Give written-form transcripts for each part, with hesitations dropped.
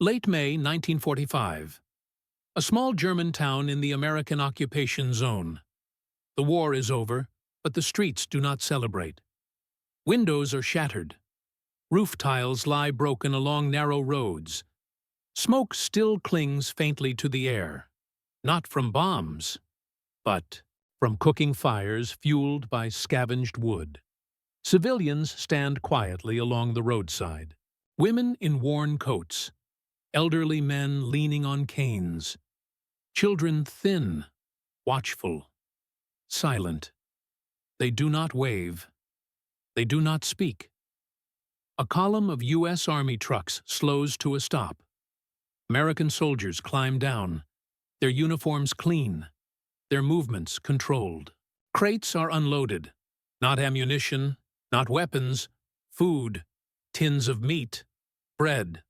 Late May 1945. A small German town in the American occupation zone. The war is over, but the streets do not celebrate. Windows are shattered. Roof tiles lie broken along narrow roads. Smoke still clings faintly to the air, not from bombs, but from cooking fires fueled by scavenged wood. Civilians stand quietly along the roadside. Women in worn coats. Elderly men leaning on canes. Children thin, watchful, silent. They do not wave. They do not speak. A column of U.S. Army trucks slows to a stop. American soldiers climb down, their uniforms clean, their movements controlled. Crates are unloaded. Not ammunition, not weapons, food, tins of meat, bread,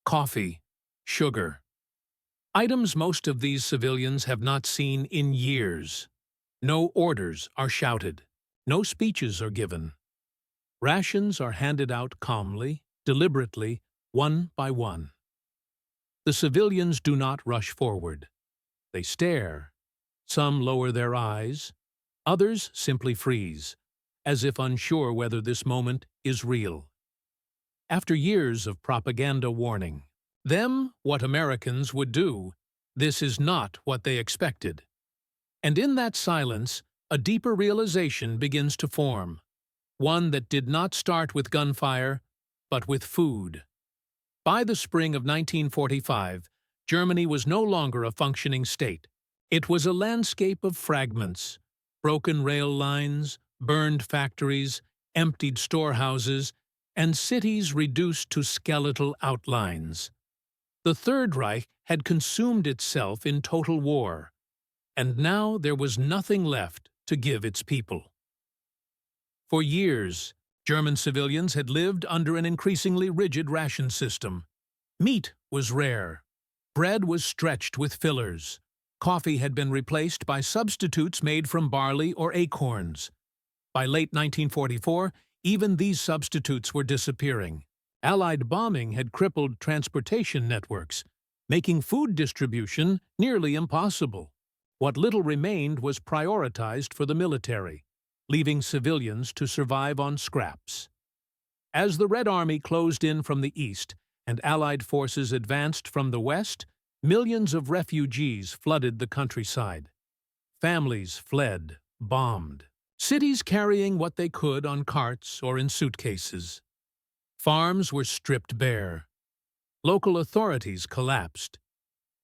coffee, sugar. Items most of these civilians have not seen in years. No orders are shouted. No speeches are given. Rations are handed out calmly, deliberately, one by one. The civilians do not rush forward. They stare. Some lower their eyes. Others simply freeze, as if unsure whether this moment is real. After years of propaganda warning, them what Americans would do, this is not what they expected. And in that silence, a deeper realization begins to form, one that did not start with gunfire, but with food. By the spring of 1945, Germany was no longer a functioning state. It was a landscape of fragments, broken rail lines, burned factories, emptied storehouses, and cities reduced to skeletal outlines. The Third Reich had consumed itself in total war, and now there was nothing left to give its people. For years, German civilians had lived under an increasingly rigid ration system. Meat was rare. Bread was stretched with fillers. Coffee had been replaced by substitutes made from barley or acorns. By late 1944, even these substitutes were disappearing. Allied bombing had crippled transportation networks, making food distribution nearly impossible. What little remained was prioritized for the military, leaving civilians to survive on scraps. As the Red Army closed in from the east and Allied forces advanced from the west, millions of refugees flooded the countryside. Families fled, bombed. Cities carrying what they could on carts or in suitcases. Farms were stripped bare. Local authorities collapsed.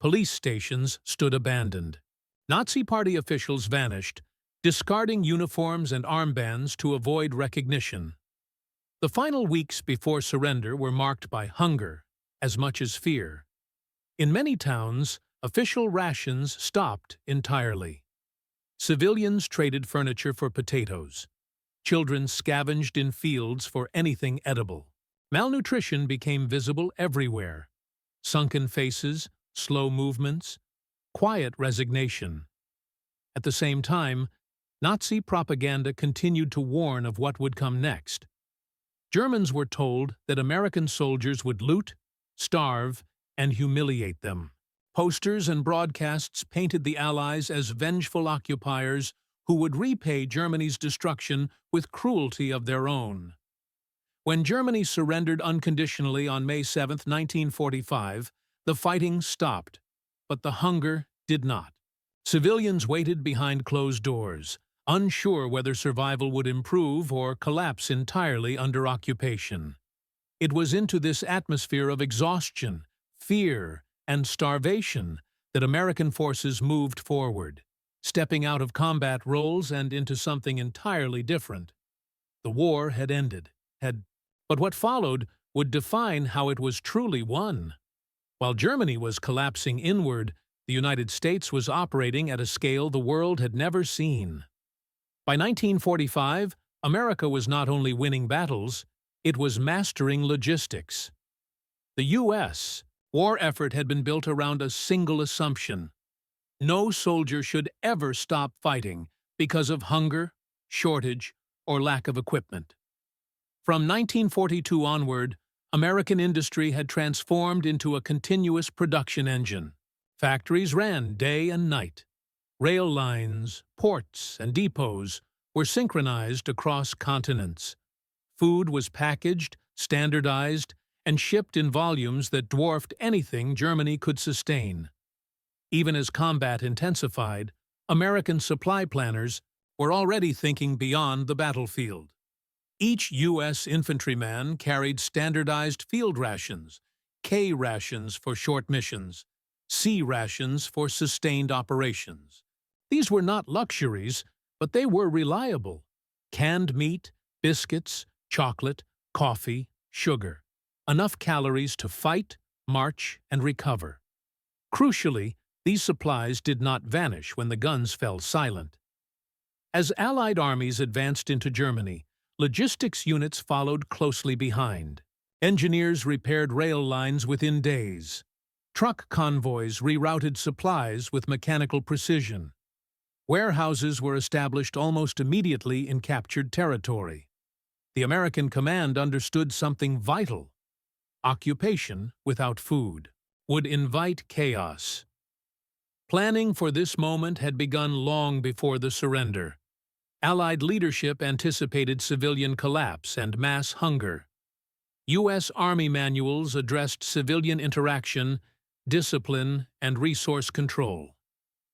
Police stations stood abandoned. Nazi Party officials vanished, discarding uniforms and armbands to avoid recognition. The final weeks before surrender were marked by hunger, as much as fear. In many towns, official rations stopped entirely. Civilians traded furniture for potatoes. Children scavenged in fields for anything edible. Malnutrition became visible everywhere. Sunken faces, slow movements, quiet resignation. At the same time, Nazi propaganda continued to warn of what would come next. Germans were told that American soldiers would loot, starve, and humiliate them. Posters and broadcasts painted the Allies as vengeful occupiers who would repay Germany's destruction with cruelty of their own. When Germany surrendered unconditionally on May 7, 1945, the fighting stopped, but the hunger did not. Civilians waited behind closed doors, unsure whether survival would improve or collapse entirely under occupation. It was into this atmosphere of exhaustion, fear, and starvation that American forces moved forward, stepping out of combat roles and into something entirely different. The war had ended, but what followed would define how it was truly won. While Germany was collapsing inward, the United States was operating at a scale the world had never seen. By 1945, America was not only winning battles, it was mastering logistics. The U.S. war effort had been built around a single assumption: no soldier should ever stop fighting because of hunger, shortage, or lack of equipment. From 1942 onward, American industry had transformed into a continuous production engine. Factories ran day and night. Rail lines, ports, and depots were synchronized across continents. Food was packaged, standardized, and shipped in volumes that dwarfed anything Germany could sustain. Even as combat intensified, American supply planners were already thinking beyond the battlefield. Each U.S. infantryman carried standardized field rations, K rations for short missions, C rations for sustained operations. These were not luxuries, but they were reliable. Canned meat, biscuits, chocolate, coffee, sugar. Enough calories to fight, march, and recover. Crucially, these supplies did not vanish when the guns fell silent. As Allied armies advanced into Germany, logistics units followed closely behind. Engineers repaired rail lines within days. Truck convoys rerouted supplies with mechanical precision. Warehouses were established almost immediately in captured territory. The American command understood something vital. Occupation without food would invite chaos. Planning for this moment had begun long before the surrender. Allied leadership anticipated civilian collapse and mass hunger. U.S. Army manuals addressed civilian interaction, discipline, and resource control.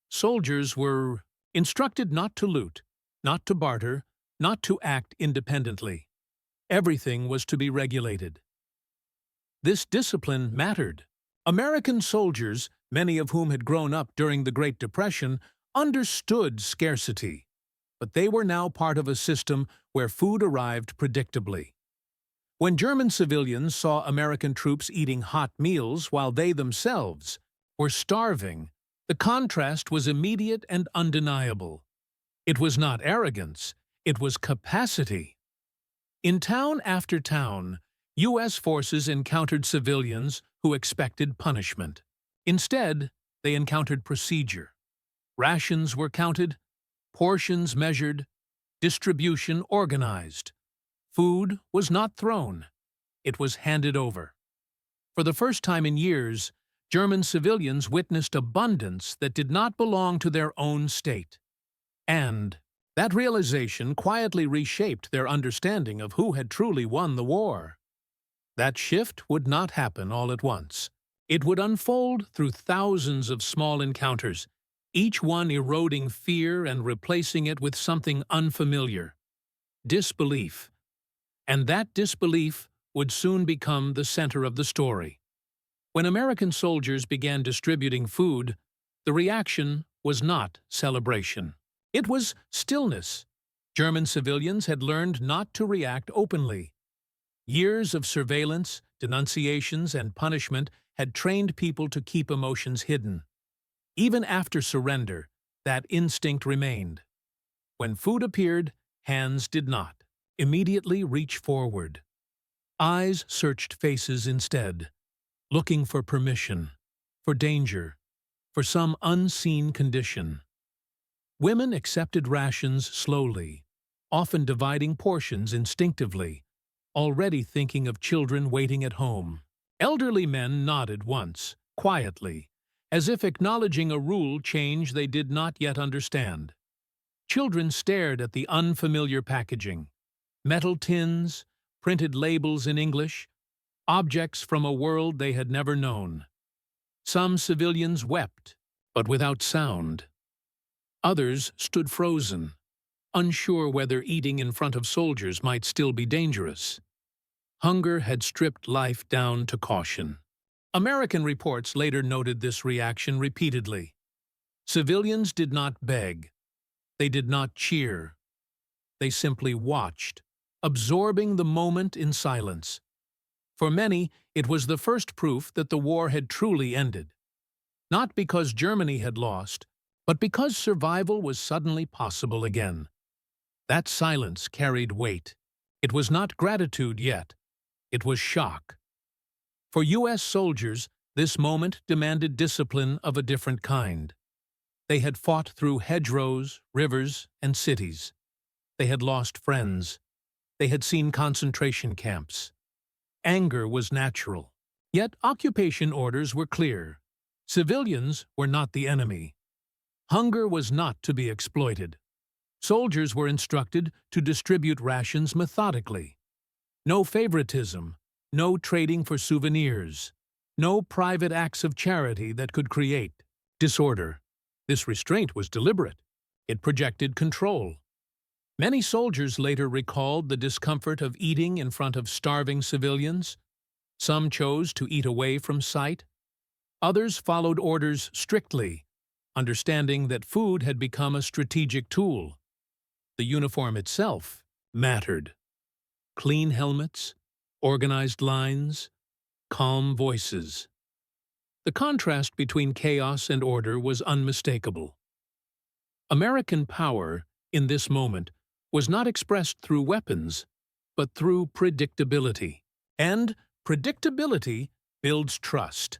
Soldiers were instructed not to loot, not to barter, not to act independently. Everything was to be regulated. This discipline mattered. American soldiers, many of whom had grown up during the Great Depression, understood scarcity. But they were now part of a system where food arrived predictably. When German civilians saw American troops eating hot meals while they themselves were starving, the contrast was immediate and undeniable. It was not arrogance, it was capacity. In town after town, U.S. forces encountered civilians who expected punishment. Instead, they encountered procedure. Rations were counted, portions measured, distribution organized. Food was not thrown, it was handed over. For the first time in years, German civilians witnessed abundance that did not belong to their own state. And that realization quietly reshaped their understanding of who had truly won the war. That shift would not happen all at once. It would unfold through thousands of small encounters, each one eroding fear and replacing it with something unfamiliar. Disbelief. And that disbelief would soon become the center of the story. When American soldiers began distributing food, the reaction was not celebration. It was stillness. German civilians had learned not to react openly. Years of surveillance, denunciations, and punishment had trained people to keep emotions hidden. Even after surrender, that instinct remained. When food appeared, hands did not immediately reach forward. Eyes searched faces instead, looking for permission, for danger, for some unseen condition. Women accepted rations slowly, often dividing portions instinctively, already thinking of children waiting at home. Elderly men nodded once, quietly, as if acknowledging a rule change they did not yet understand. Children stared at the unfamiliar packaging. Metal tins, printed labels in English, objects from a world they had never known. Some civilians wept, but without sound. Others stood frozen, unsure whether eating in front of soldiers might still be dangerous. Hunger had stripped life down to caution. American reports later noted this reaction repeatedly. Civilians did not beg. They did not cheer. They simply watched, absorbing the moment in silence. For many, it was the first proof that the war had truly ended. Not because Germany had lost, but because survival was suddenly possible again. That silence carried weight. It was not gratitude yet. It was shock. For U.S. soldiers, this moment demanded discipline of a different kind. They had fought through hedgerows, rivers, and cities. They had lost friends. They had seen concentration camps. Anger was natural. Yet occupation orders were clear. Civilians were not the enemy. Hunger was not to be exploited. Soldiers were instructed to distribute rations methodically. No favoritism, no trading for souvenirs, no private acts of charity that could create disorder. This restraint was deliberate. It projected control. Many soldiers later recalled the discomfort of eating in front of starving civilians. Some chose to eat away from sight. Others followed orders strictly, understanding that food had become a strategic tool. The uniform itself mattered. Clean helmets, organized lines, calm voices. The contrast between chaos and order was unmistakable. American power, in this moment, was not expressed through weapons, but through predictability. And predictability builds trust.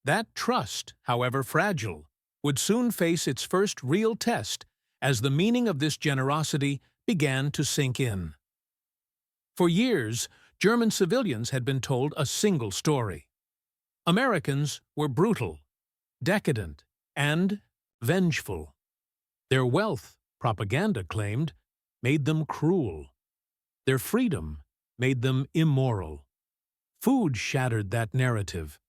That trust, however fragile, would soon face its first real test as the meaning of this generosity began to sink in. For years, German civilians had been told a single story. Americans were brutal, decadent, and vengeful. Their wealth, propaganda claimed, made them cruel. Their freedom made them immoral. Food shattered that narrative.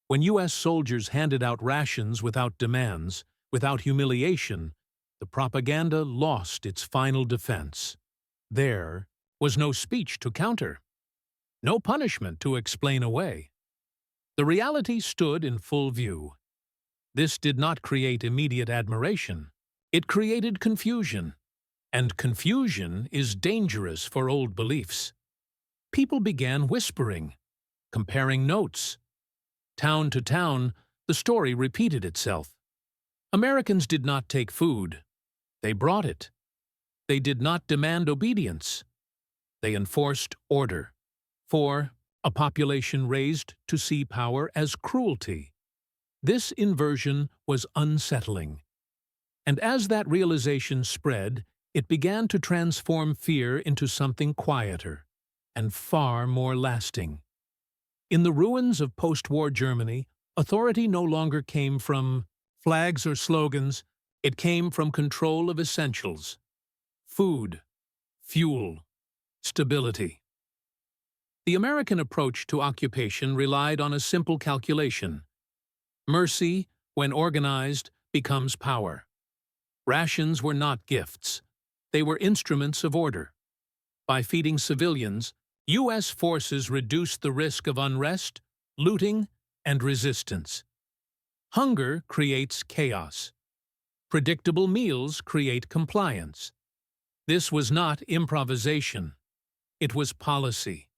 When U.S. soldiers handed out rations without demands, without humiliation, the propaganda lost its final defense. There was no speech to counter, no punishment to explain away. The reality stood in full view. This did not create immediate admiration. It created confusion. And confusion is dangerous for old beliefs. People began whispering, comparing notes. Town to town, the story repeated itself. Americans did not take food. They brought it. They did not demand obedience. They enforced order. For a population raised to see power as cruelty. This inversion was unsettling. And as that realization spread, it began to transform fear into something quieter and far more lasting. In the ruins of post-war Germany, authority no longer came from flags or slogans. It came from control of essentials: food, fuel, stability. The American approach to occupation relied on a simple calculation. Mercy, when organized, becomes power. Rations were not gifts. They were instruments of order. By feeding civilians, U.S. forces reduced the risk of unrest, looting, and resistance. Hunger creates chaos. Predictable meals create compliance. This was not improvisation. It was policy.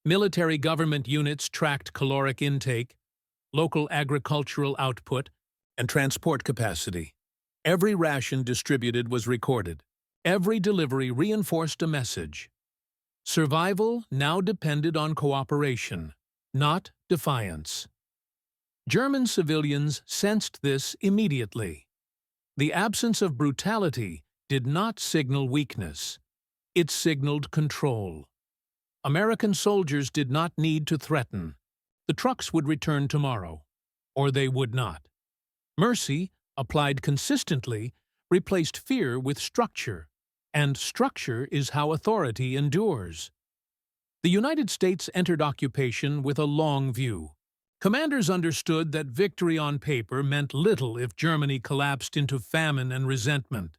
Military government units tracked caloric intake, local agricultural output, and transport capacity. Every ration distributed was recorded. Every delivery reinforced a message. Survival now depended on cooperation, not defiance. German civilians sensed this immediately. The absence of brutality did not signal weakness. It signaled control. American soldiers did not need to threaten. The trucks would return tomorrow, or they would not. Mercy, applied consistently, replaced fear with structure, and structure is how authority endures. The United States entered occupation with a long view. Commanders understood that victory on paper meant little if Germany collapsed into famine and resentment.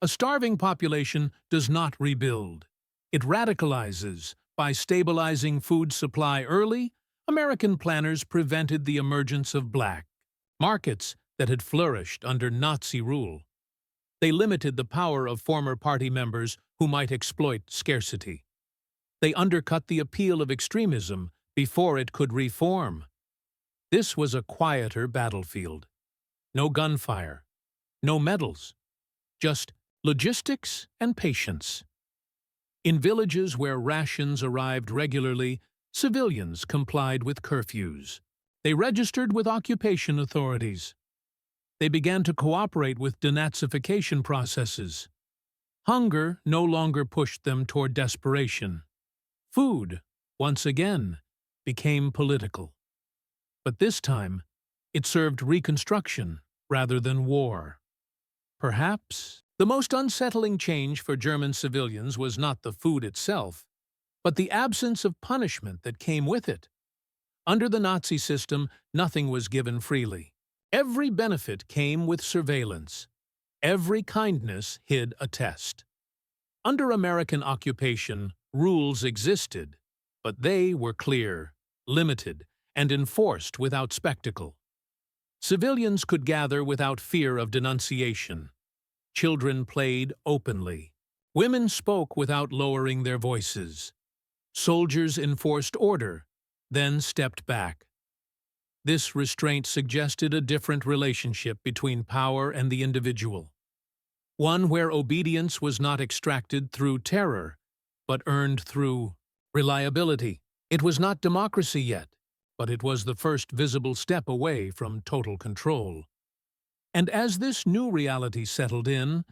A starving population does not rebuild. It radicalizes. By stabilizing food supply early, American planners prevented the emergence of black markets that had flourished under Nazi rule. They limited the power of former party members who might exploit scarcity. They undercut the appeal of extremism before it could reform. This was a quieter battlefield. No gunfire, no medals, just logistics and patience. In villages where rations arrived regularly, civilians complied with curfews. They registered with occupation authorities. They began to cooperate with denazification processes. Hunger no longer pushed them toward desperation. Food once again, became political. But this time, it served reconstruction rather than war. Perhaps the most unsettling change for German civilians was not the food itself, but the absence of punishment that came with it. Under the Nazi system, nothing was given freely. Every benefit came with surveillance. Every kindness hid a test. Under American occupation, rules existed, but they were clear, limited, and enforced without spectacle. Civilians could gather without fear of denunciation. Children played openly. Women spoke without lowering their voices. Soldiers enforced order, then stepped back. This restraint suggested a different relationship between power and the individual. One where obedience was not extracted through terror, but earned through reliability. It was not democracy yet, but it was the first visible step away from total control. And as this new reality settled in,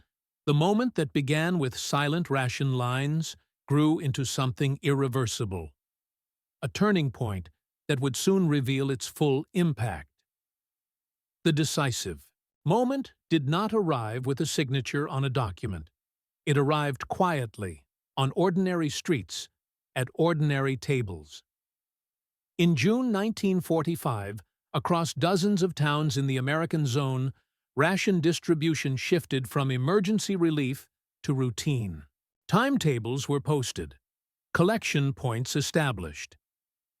the moment that began with silent ration lines grew into something irreversible. A turning point that would soon reveal its full impact. The decisive moment did not arrive with a signature on a document. It arrived quietly, on ordinary streets, at ordinary tables. In June 1945, across dozens of towns in the American zone, ration distribution shifted from emergency relief to routine. Timetables were posted, collection points established.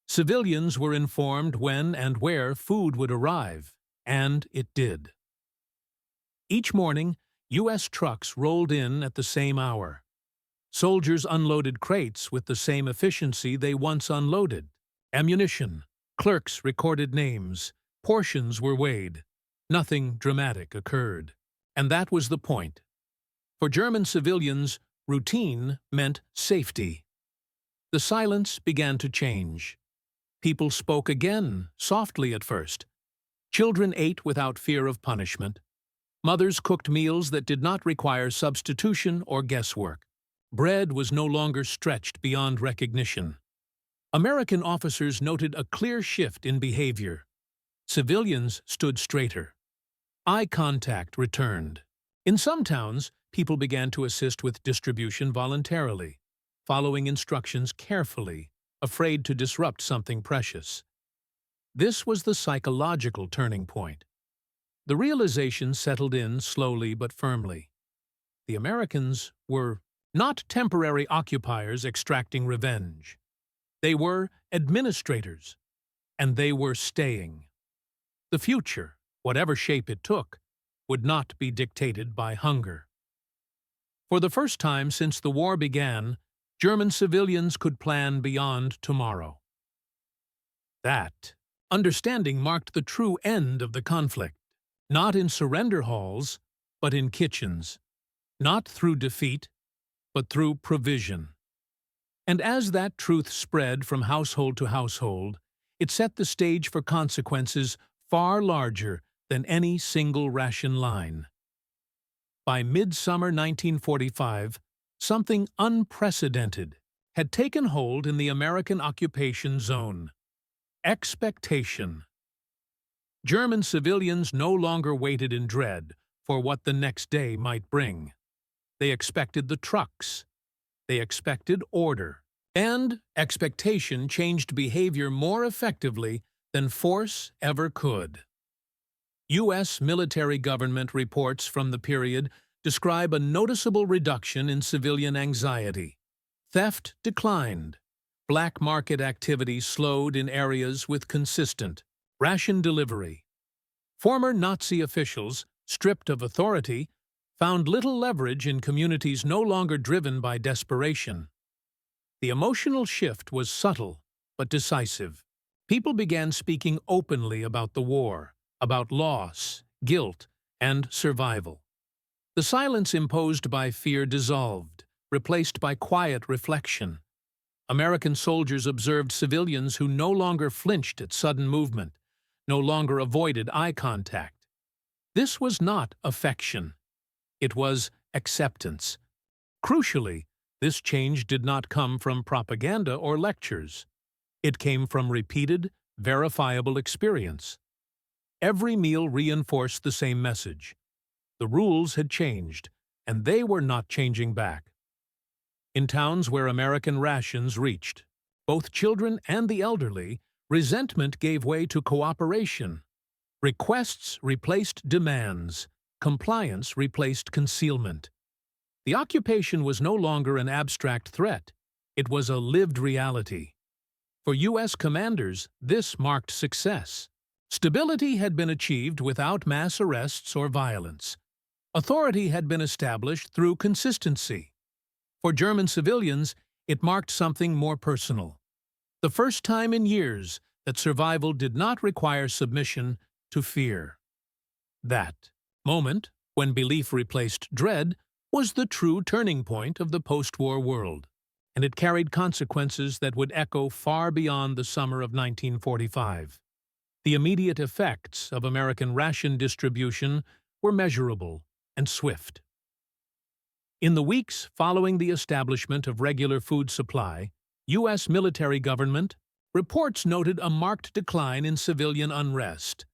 Civilians were informed when and where food would arrive, and it did. Each morning, U.S. trucks rolled in at the same hour. Soldiers unloaded crates with the same efficiency they once unloaded. Ammunition, clerks recorded names, portions were weighed. Nothing dramatic occurred. And that was the point. For German civilians, routine meant safety. The silence began to change. People spoke again, softly at first. Children ate without fear of punishment. Mothers cooked meals that did not require substitution or guesswork. Bread was no longer stretched beyond recognition. American officers noted a clear shift in behavior. Civilians stood straighter. Eye contact returned. In some towns, people began to assist with distribution voluntarily, following instructions carefully, afraid to disrupt something precious. This was the psychological turning point. The realization settled in slowly but firmly. The Americans were not temporary occupiers extracting revenge. They were administrators, and they were staying. The future, whatever shape it took, would not be dictated by hunger. For the first time since the war began, German civilians could plan beyond tomorrow. That understanding marked the true end of the conflict. Not in surrender halls, but in kitchens. Not through defeat, but through provision. And as that truth spread from household to household, it set the stage for consequences far larger than any single ration line. By midsummer 1945, something unprecedented had taken hold in the American occupation zone. Expectation. German civilians no longer waited in dread for what the next day might bring. They expected the trucks. They expected order. And expectation changed behavior more effectively than force ever could. U.S. military government reports from the period describe a noticeable reduction in civilian anxiety. Theft declined. Black market activity slowed in areas with consistent ration delivery. Former Nazi officials, stripped of authority, found little leverage in communities no longer driven by desperation. The emotional shift was subtle but decisive. People began speaking openly about the war, about loss, guilt, and survival. The silence imposed by fear dissolved, replaced by quiet reflection. American soldiers observed civilians who no longer flinched at sudden movement, no longer avoided eye contact. This was not affection. It was acceptance. Crucially, this change did not come from propaganda or lectures. It came from repeated, verifiable experience. Every meal reinforced the same message. The rules had changed, and they were not changing back. In towns where American rations reached both children and the elderly, resentment gave way to cooperation. Requests replaced demands. Compliance replaced concealment. The occupation was no longer an abstract threat. It was a lived reality. For U.S. commanders, this marked success. Stability had been achieved without mass arrests or violence. Authority had been established through consistency. For German civilians, it marked something more personal. The first time in years that survival did not require submission to fear. That moment, when belief replaced dread, was the true turning point of the post-war world, and it carried consequences that would echo far beyond the summer of 1945. The immediate effects of American ration distribution were measurable and swift. In the weeks following the establishment of regular food supply, U.S. military government, reports noted a marked decline in civilian unrest.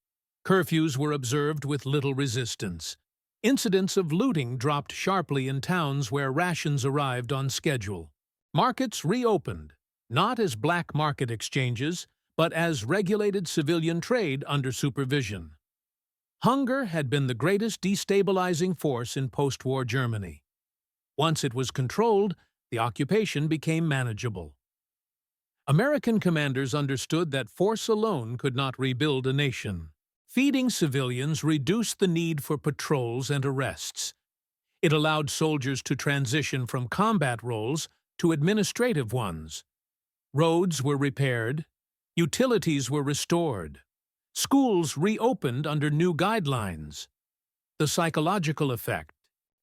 Curfews were observed with little resistance. Incidents of looting dropped sharply in towns where rations arrived on schedule. Markets reopened, not as black market exchanges, but as regulated civilian trade under supervision. Hunger had been the greatest destabilizing force in post-war Germany. Once it was controlled, the occupation became manageable. American commanders understood that force alone could not rebuild a nation. Feeding civilians reduced the need for patrols and arrests. It allowed soldiers to transition from combat roles to administrative ones. Roads were repaired, utilities were restored, schools reopened under new guidelines. The psychological effect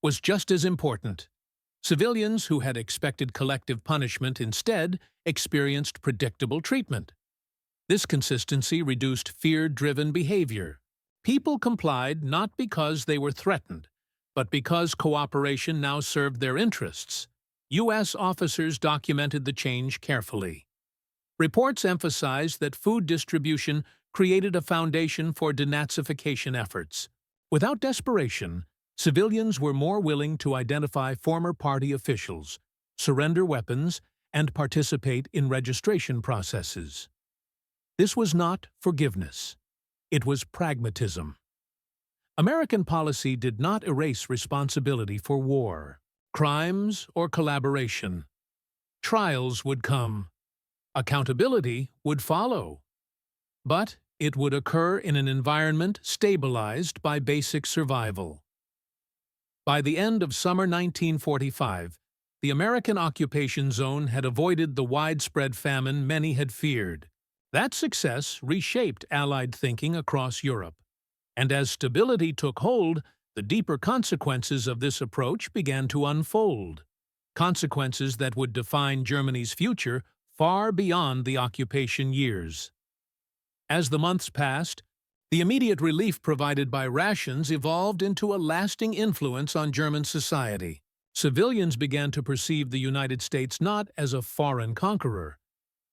was just as important. Civilians who had expected collective punishment instead experienced predictable treatment. This consistency reduced fear-driven behavior. People complied not because they were threatened, but because cooperation now served their interests. U.S. officers documented the change carefully. Reports emphasized that food distribution created a foundation for denazification efforts. Without desperation, civilians were more willing to identify former party officials, surrender weapons, and participate in registration processes. This was not forgiveness. It was pragmatism. American policy did not erase responsibility for war, crimes, or collaboration. Trials would come. Accountability would follow. But it would occur in an environment stabilized by basic survival. By the end of summer 1945, the American occupation zone had avoided the widespread famine many had feared. That success reshaped Allied thinking across Europe. And as stability took hold, the deeper consequences of this approach began to unfold. Consequences that would define Germany's future far beyond the occupation years. As the months passed, the immediate relief provided by rations evolved into a lasting influence on German society. Civilians began to perceive the United States not as a foreign conqueror,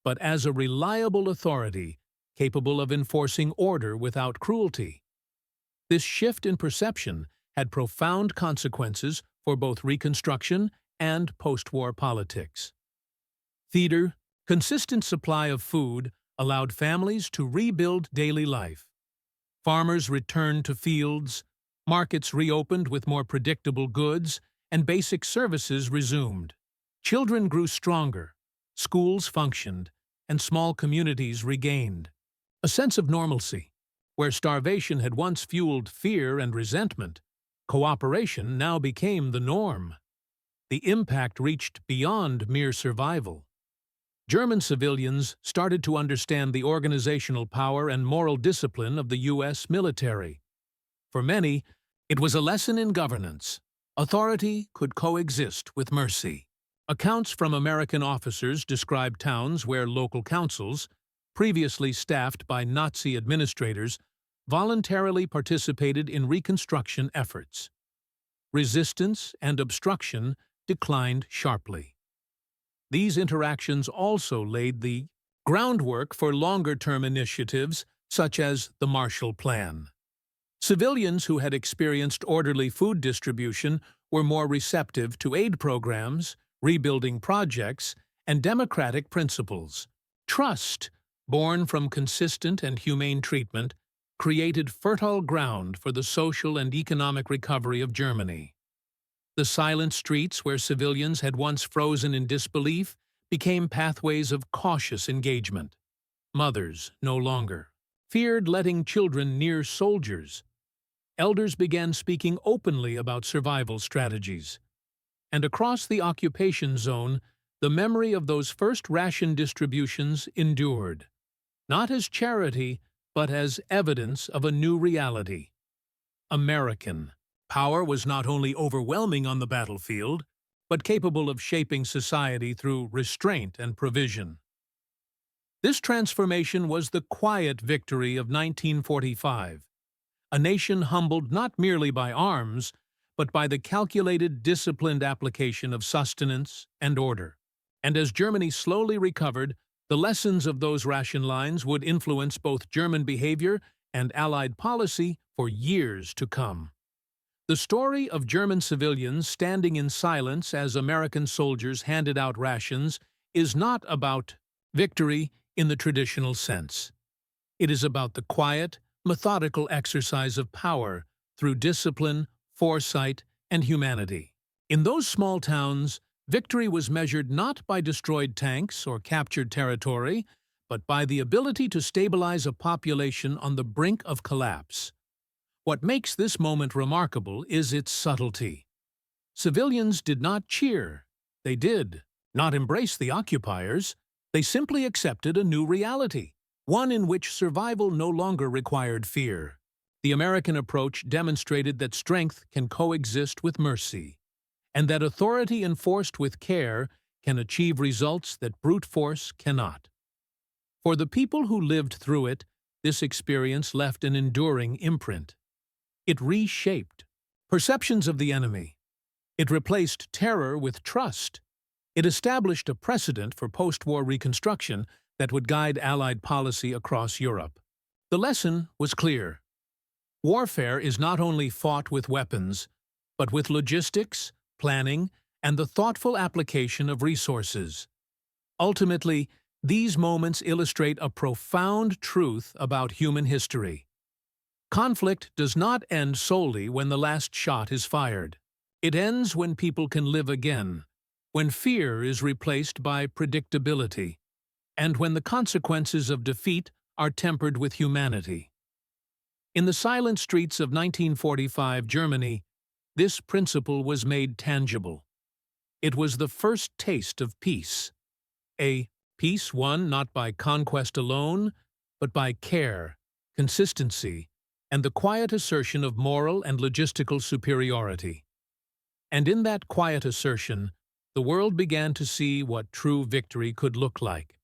but as a reliable authority capable of enforcing order without cruelty. This shift in perception had profound consequences for both Reconstruction and post-war politics. Theater, consistent supply of food allowed families to rebuild daily life. Farmers returned to fields, markets reopened with more predictable goods, and basic services resumed. Children grew stronger, schools functioned, and small communities regained a sense of normalcy. Where starvation had once fueled fear and resentment, cooperation now became the norm. The impact reached beyond mere survival. German civilians started to understand the organizational power and moral discipline of the U.S. military. For many, it was a lesson in governance. Authority could coexist with mercy. Accounts from American officers describe towns where local councils, previously staffed by Nazi administrators, voluntarily participated in reconstruction efforts. Resistance and obstruction declined sharply. These interactions also laid the groundwork for longer-term initiatives such as the Marshall Plan. Civilians who had experienced orderly food distribution were more receptive to aid programs, rebuilding projects, and democratic principles. Trust, born from consistent and humane treatment, created fertile ground for the social and economic recovery of Germany. The silent streets where civilians had once frozen in disbelief became pathways of cautious engagement. Mothers, no longer, feared letting children near soldiers. Elders began speaking openly about survival strategies. And across the occupation zone, the memory of those first ration distributions endured, not as charity, but as evidence of a new reality. American power was not only overwhelming on the battlefield, but capable of shaping society through restraint and provision. This transformation was the quiet victory of 1945, a nation humbled not merely by arms, but by the calculated, disciplined application of sustenance and order. And as Germany slowly recovered, the lessons of those ration lines would influence both German behavior and Allied policy for years to come. The story of German civilians standing in silence as American soldiers handed out rations is not about victory in the traditional sense. It is about the quiet, methodical exercise of power through discipline, foresight, and humanity. In those small towns, victory was measured not by destroyed tanks or captured territory, but by the ability to stabilize a population on the brink of collapse. What makes this moment remarkable is its subtlety. Civilians did not cheer. They did not embrace the occupiers. They simply accepted a new reality, one in which survival no longer required fear. The American approach demonstrated that strength can coexist with mercy, and that authority enforced with care can achieve results that brute force cannot. For the people who lived through it, this experience left an enduring imprint. It reshaped perceptions of the enemy. It replaced terror with trust. It established a precedent for post-war reconstruction that would guide Allied policy across Europe. The lesson was clear. Warfare is not only fought with weapons, but with logistics, planning, and the thoughtful application of resources. Ultimately, these moments illustrate a profound truth about human history. Conflict does not end solely when the last shot is fired. It ends when people can live again, when fear is replaced by predictability, and when the consequences of defeat are tempered with humanity. In the silent streets of 1945 Germany, this principle was made tangible. It was the first taste of peace, a peace won not by conquest alone, but by care, consistency, and the quiet assertion of moral and logistical superiority. And in that quiet assertion, the world began to see what true victory could look like.